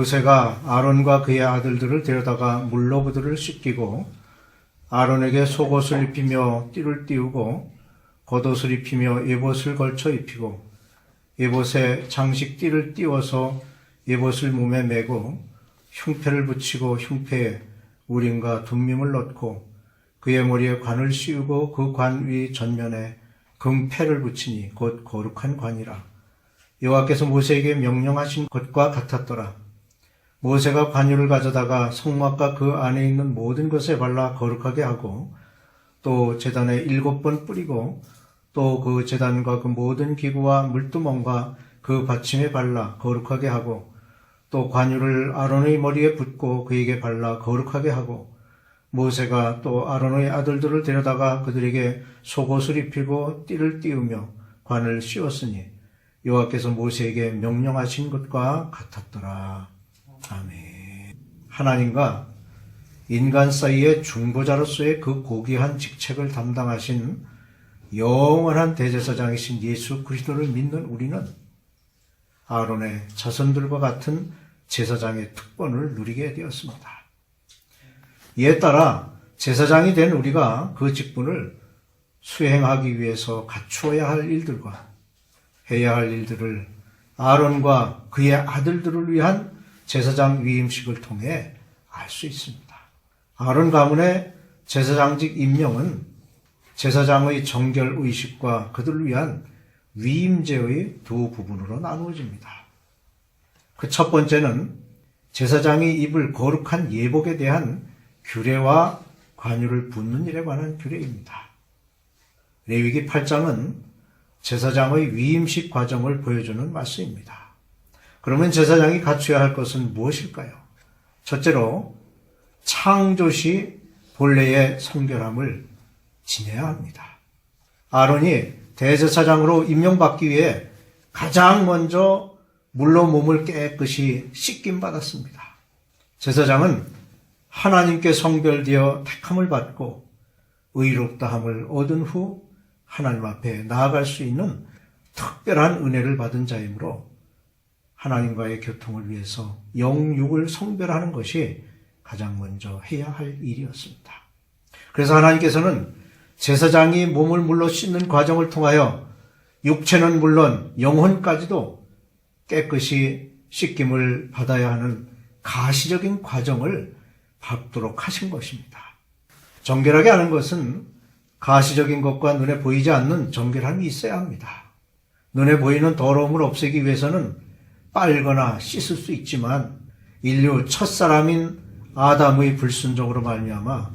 모세가 아론과 그의 아들들을 데려다가 물로 그들을 씻기고 아론에게 속옷을 입히며 띠를 띄우고 겉옷을 입히며 에봇을 걸쳐 입히고 에봇에 장식 띠를 띄워서 에봇을 몸에 메고 흉패를 붙이고 흉패에 우림과 둠밈을 넣고 그의 머리에 관을 씌우고 그 관 위 전면에 금패를 붙이니 곧 거룩한 관이라. 여호와께서 모세에게 명령하신 것과 같았더라. 모세가 관유를 가져다가 성막과 그 안에 있는 모든 것에 발라 거룩하게 하고 또 제단에 7번 뿌리고 또 그 제단과 그 모든 기구와 물두멍과 그 받침에 발라 거룩하게 하고 또 관유를 아론의 머리에 붓고 그에게 발라 거룩하게 하고 모세가 또 아론의 아들들을 데려다가 그들에게 속옷을 입히고 띠를 띄우며 관을 씌웠으니 여호와께서 모세에게 명령하신 것과 같았더라. 아멘. 하나님과 인간 사이의 중보자로서의 그 고귀한 직책을 담당하신 영원한 대제사장이신 예수 그리스도를 믿는 우리는 아론의 자손들과 같은 제사장의 특권을 누리게 되었습니다. 이에 따라 제사장이 된 우리가 그 직분을 수행하기 위해서 갖추어야 할 일들과 해야 할 일들을 아론과 그의 아들들을 위한 제사장 위임식을 통해 알 수 있습니다. 아론 가문의 제사장직 임명은 제사장의 정결 의식과 그들을 위한 위임제의 두 부분으로 나누어집니다. 그 첫 번째는 제사장이 입을 거룩한 예복에 대한 규례와 관유를 붓는 일에 관한 규례입니다. 레위기 8장은 제사장의 위임식 과정을 보여주는 말씀입니다. 그러면 제사장이 갖춰야 할 것은 무엇일까요? 첫째로 창조시 본래의 성결함을 지녀야 합니다. 아론이 대제사장으로 임명받기 위해 가장 먼저 물로 몸을 깨끗이 씻김받았습니다. 제사장은 하나님께 성별되어 택함을 받고 의롭다함을 얻은 후 하나님 앞에 나아갈 수 있는 특별한 은혜를 받은 자이므로 하나님과의 교통을 위해서 영육을 성별하는 것이 가장 먼저 해야 할 일이었습니다. 그래서 하나님께서는 제사장이 몸을 물로 씻는 과정을 통하여 육체는 물론 영혼까지도 깨끗이 씻김을 받아야 하는 가시적인 과정을 밟도록 하신 것입니다. 정결하게 하는 것은 가시적인 것과 눈에 보이지 않는 정결함이 있어야 합니다. 눈에 보이는 더러움을 없애기 위해서는 빨거나 씻을 수 있지만 인류 첫사람인 아담의 불순종으로 말미암아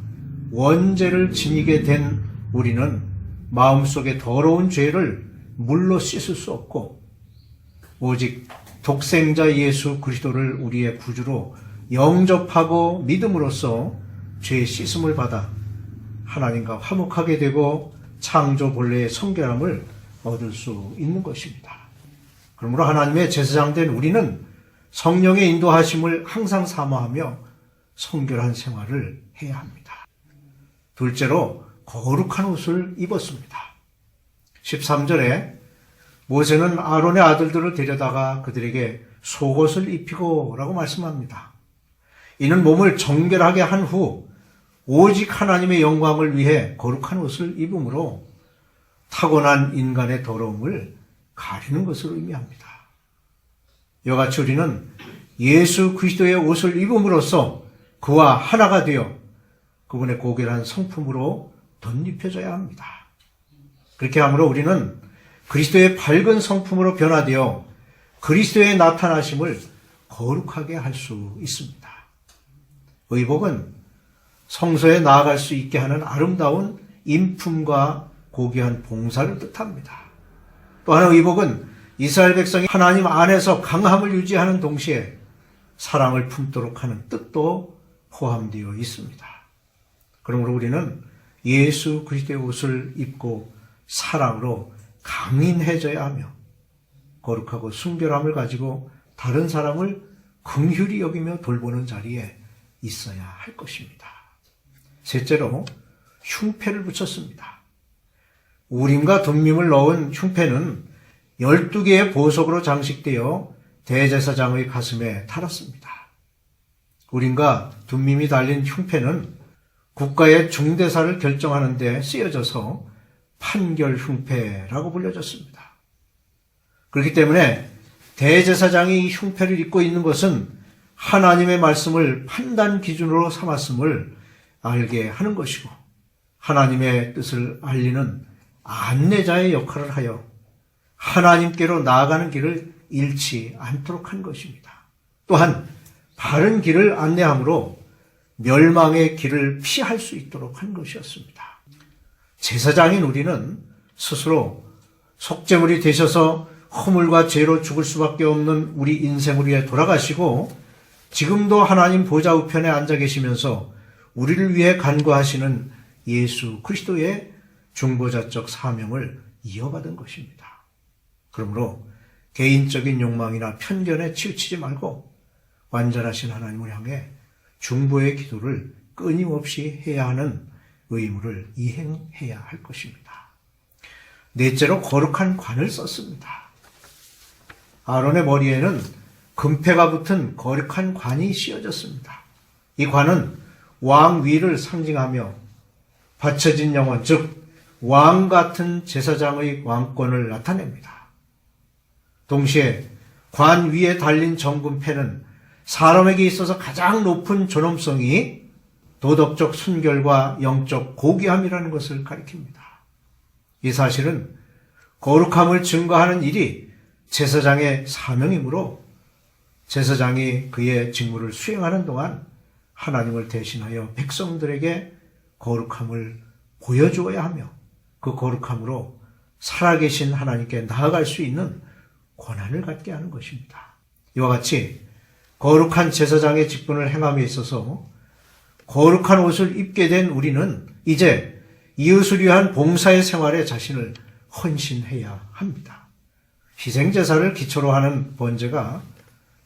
원죄를 지니게 된 우리는 마음속에 더러운 죄를 물로 씻을 수 없고 오직 독생자 예수 그리스도를 우리의 구주로 영접하고 믿음으로써 죄의 씻음을 받아 하나님과 화목하게 되고 창조 본래의 성결함을 얻을 수 있는 것입니다. 그러므로 하나님의 제사장 된 우리는 성령의 인도하심을 항상 사모하며 성결한 생활을 해야 합니다. 둘째로 거룩한 옷을 입었습니다. 13절에 모세는 아론의 아들들을 데려다가 그들에게 속옷을 입히고 라고 말씀합니다. 이는 몸을 정결하게 한 후 오직 하나님의 영광을 위해 거룩한 옷을 입음으로 타고난 인간의 더러움을 가리는 것을 의미합니다. 이같이 우리는 예수 그리스도의 옷을 입음으로써 그와 하나가 되어 그분의 고결한 성품으로 덧입혀져야 합니다. 그렇게 함으로 우리는 그리스도의 밝은 성품으로 변화되어 그리스도의 나타나심을 거룩하게 할 수 있습니다. 의복은 성소에 나아갈 수 있게 하는 아름다운 인품과 고귀한 봉사를 뜻합니다. 또한 의복은 이스라엘 백성이 하나님 안에서 강함을 유지하는 동시에 사랑을 품도록 하는 뜻도 포함되어 있습니다. 그러므로 우리는 예수 그리스도의 옷을 입고 사랑으로 강인해져야 하며 거룩하고 순결함을 가지고 다른 사람을 긍휼히 여기며 돌보는 자리에 있어야 할 것입니다. 셋째로 흉패를 붙였습니다. 우림과 둠밈을 넣은 흉패는 12개의 보석으로 장식되어 대제사장의 가슴에 달았습니다. 우림과 둠밈이 달린 흉패는 국가의 중대사를 결정하는 데 쓰여져서 판결 흉패라고 불려졌습니다. 그렇기 때문에 대제사장이 이 흉패를 입고 있는 것은 하나님의 말씀을 판단 기준으로 삼았음을 알게 하는 것이고, 하나님의 뜻을 알리는 안내자의 역할을 하여 하나님께로 나아가는 길을 잃지 않도록 한 것입니다. 또한 바른 길을 안내함으로 멸망의 길을 피할 수 있도록 한 것이었습니다. 제사장인 우리는 스스로 속죄물이 되셔서 허물과 죄로 죽을 수밖에 없는 우리 인생을 위해 돌아가시고, 지금도 하나님 보좌 우편에 앉아 계시면서 우리를 위해 간구하시는 예수 그리스도의 중보자적 사명을 이어받은 것입니다. 그러므로 개인적인 욕망이나 편견에 치우치지 말고 완전하신 하나님을 향해 중보의 기도를 끊임없이 해야 하는 의무를 이행해야 할 것입니다. 넷째로 거룩한 관을 썼습니다. 아론의 머리에는 금패가 붙은 거룩한 관이 씌워졌습니다. 이 관은 왕위를 상징하며 바쳐진 영혼, 즉 왕 같은 제사장의 왕권을 나타냅니다. 동시에 관 위에 달린 정금패는 사람에게 있어서 가장 높은 존엄성이 도덕적 순결과 영적 고귀함이라는 것을 가리킵니다. 이 사실은 거룩함을 증거하는 일이 제사장의 사명이므로 제사장이 그의 직무를 수행하는 동안 하나님을 대신하여 백성들에게 거룩함을 보여주어야 하며 그 거룩함으로 살아계신 하나님께 나아갈 수 있는 권한을 갖게 하는 것입니다. 이와 같이 거룩한 제사장의 직분을 행함에 있어서 거룩한 옷을 입게 된 우리는 이제 이웃을 위한 봉사의 생활에 자신을 헌신해야 합니다. 희생제사를 기초로 하는 번제가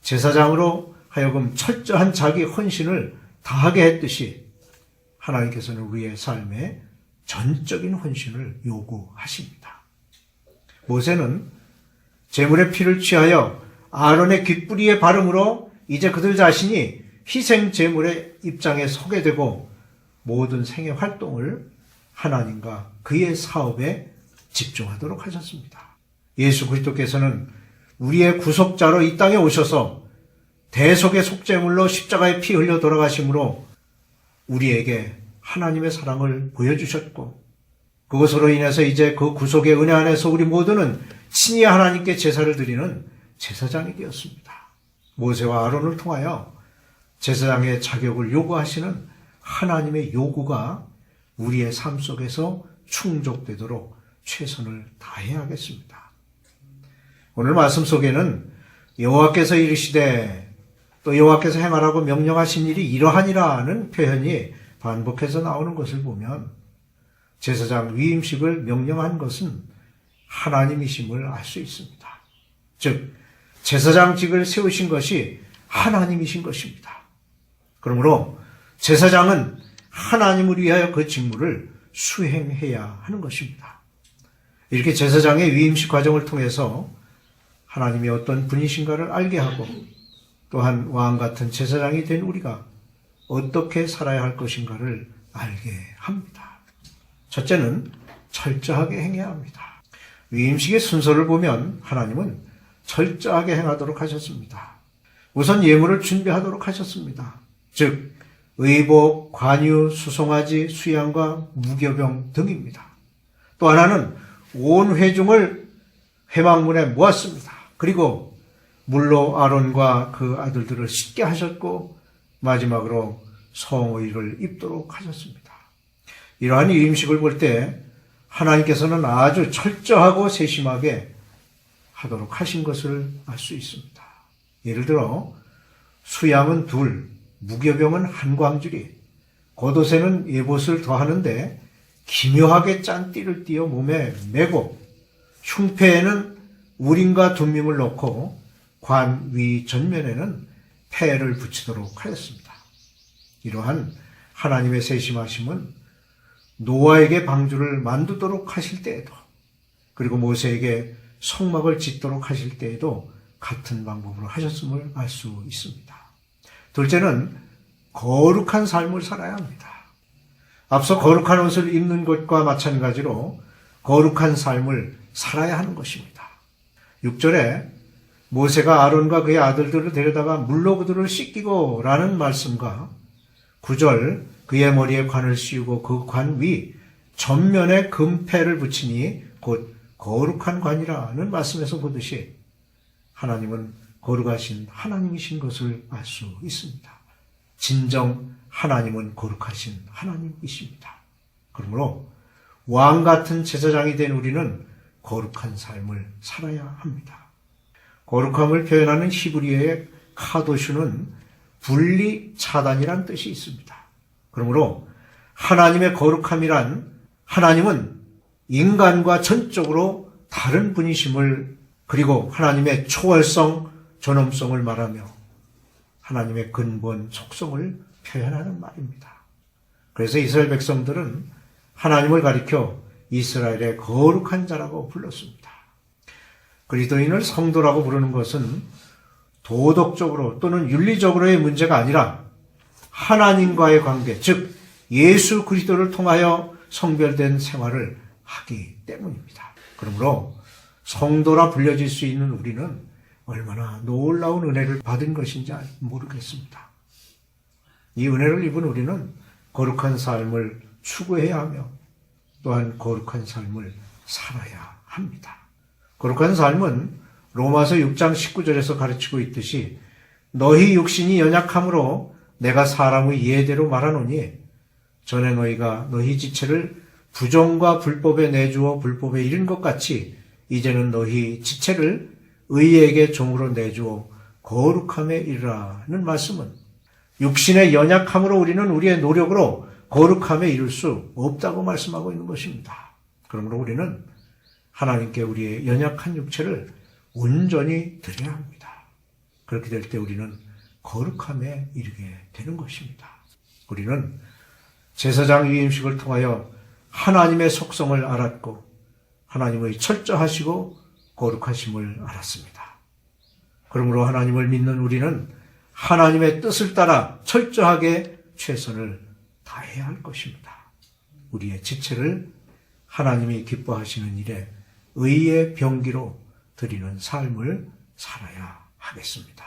제사장으로 하여금 철저한 자기 헌신을 다하게 했듯이 하나님께서는 우리의 삶에 전적인 헌신을 요구하십니다. 모세는 제물의 피를 취하여 아론의 귓부리에 바름으로 이제 그들 자신이 희생 제물의 입장에 서게 되고 모든 생애 활동을 하나님과 그의 사업에 집중하도록 하셨습니다. 예수 그리스도께서는 우리의 구속자로 이 땅에 오셔서 대속의 속죄물로 십자가에 피 흘려 돌아가심으로 우리에게 하나님의 사랑을 보여주셨고, 그것으로 인해서 이제 그 구속의 은혜 안에서 우리 모두는 친히 하나님께 제사를 드리는 제사장이 되었습니다. 모세와 아론을 통하여 제사장의 자격을 요구하시는 하나님의 요구가 우리의 삶 속에서 충족되도록 최선을 다해야겠습니다. 오늘 말씀 속에는 여호와께서 이르시되 또 여호와께서 행하라고 명령하신 일이 이러하니라는 표현이 반복해서 나오는 것을 보면 제사장 위임식을 명령한 것은 하나님이심을 알 수 있습니다. 즉 제사장직을 세우신 것이 하나님이신 것입니다. 그러므로 제사장은 하나님을 위하여 그 직무를 수행해야 하는 것입니다. 이렇게 제사장의 위임식 과정을 통해서 하나님이 어떤 분이신가를 알게 하고, 또한 왕 같은 제사장이 된 우리가 어떻게 살아야 할 것인가를 알게 합니다. 첫째는 철저하게 행해야 합니다. 위임식의 순서를 보면 하나님은 철저하게 행하도록 하셨습니다. 우선 예물을 준비하도록 하셨습니다. 즉 의복, 관유, 수송아지, 수양과 무교병 등입니다. 또 하나는 온 회중을 회막문에 모았습니다. 그리고 물로 아론과 그 아들들을 씻게 하셨고 마지막으로 성의를 입도록 하셨습니다. 이러한 위임식을 볼 때 하나님께서는 아주 철저하고 세심하게 하도록 하신 것을 알 수 있습니다. 예를 들어 수양은 둘, 무교병은 한 광주리, 겉옷에는 예봇을 더하는데 기묘하게 짠 띠를 띄어 몸에 메고, 흉패에는 우림과 둠밈을 넣고 관 위 전면에는 패를 붙이도록 하였습니다. 이러한 하나님의 세심하심은 노아에게 방주를 만들도록 하실 때에도, 그리고 모세에게 성막을 짓도록 하실 때에도 같은 방법으로 하셨음을 알 수 있습니다. 둘째는 거룩한 삶을 살아야 합니다. 앞서 거룩한 옷을 입는 것과 마찬가지로 거룩한 삶을 살아야 하는 것입니다. 6절에 모세가 아론과 그의 아들들을 데려다가 물로 그들을 씻기고 라는 말씀과 9절 그의 머리에 관을 씌우고 그 관 위 전면에 금패를 붙이니 곧 거룩한 관이라는 말씀에서 보듯이 하나님은 거룩하신 하나님이신 것을 알 수 있습니다. 진정 하나님은 거룩하신 하나님이십니다. 그러므로 왕 같은 제사장이 된 우리는 거룩한 삶을 살아야 합니다. 거룩함을 표현하는 히브리어의 카도슈는 분리 차단이란 뜻이 있습니다. 그러므로 하나님의 거룩함이란 하나님은 인간과 전적으로 다른 분이심을 그리고 하나님의 초월성, 존엄성을 말하며 하나님의 근본 속성을 표현하는 말입니다. 그래서 이스라엘 백성들은 하나님을 가리켜 이스라엘의 거룩한 자라고 불렀습니다. 그리스도인을 성도라고 부르는 것은 도덕적으로 또는 윤리적으로의 문제가 아니라 하나님과의 관계, 즉 예수 그리스도를 통하여 성별된 생활을 하기 때문입니다. 그러므로 성도라 불려질 수 있는 우리는 얼마나 놀라운 은혜를 받은 것인지 모르겠습니다. 이 은혜를 입은 우리는 거룩한 삶을 추구해야 하며 또한 거룩한 삶을 살아야 합니다. 거룩한 삶은 로마서 6장 19절에서 가르치고 있듯이 너희 육신이 연약함으로 내가 사람의 예대로 말하노니 전에 너희가 너희 지체를 부정과 불법에 내주어 불법에 이른 것 같이 이제는 너희 지체를 의에게 종으로 내주어 거룩함에 이르라는 말씀은 육신의 연약함으로 우리는 우리의 노력으로 거룩함에 이룰 수 없다고 말씀하고 있는 것입니다. 그러므로 우리는 하나님께 우리의 연약한 육체를 온전히 드려야 합니다. 그렇게 될 때 우리는 거룩함에 이르게 되는 것입니다. 우리는 제사장 위임식을 통하여 하나님의 속성을 알았고 하나님의 철저하시고 거룩하심을 알았습니다. 그러므로 하나님을 믿는 우리는 하나님의 뜻을 따라 철저하게 최선을 다해야 할 것입니다. 우리의 지체를 하나님이 기뻐하시는 일에 의의 병기로 드리는 삶을 살아야 하겠습니다.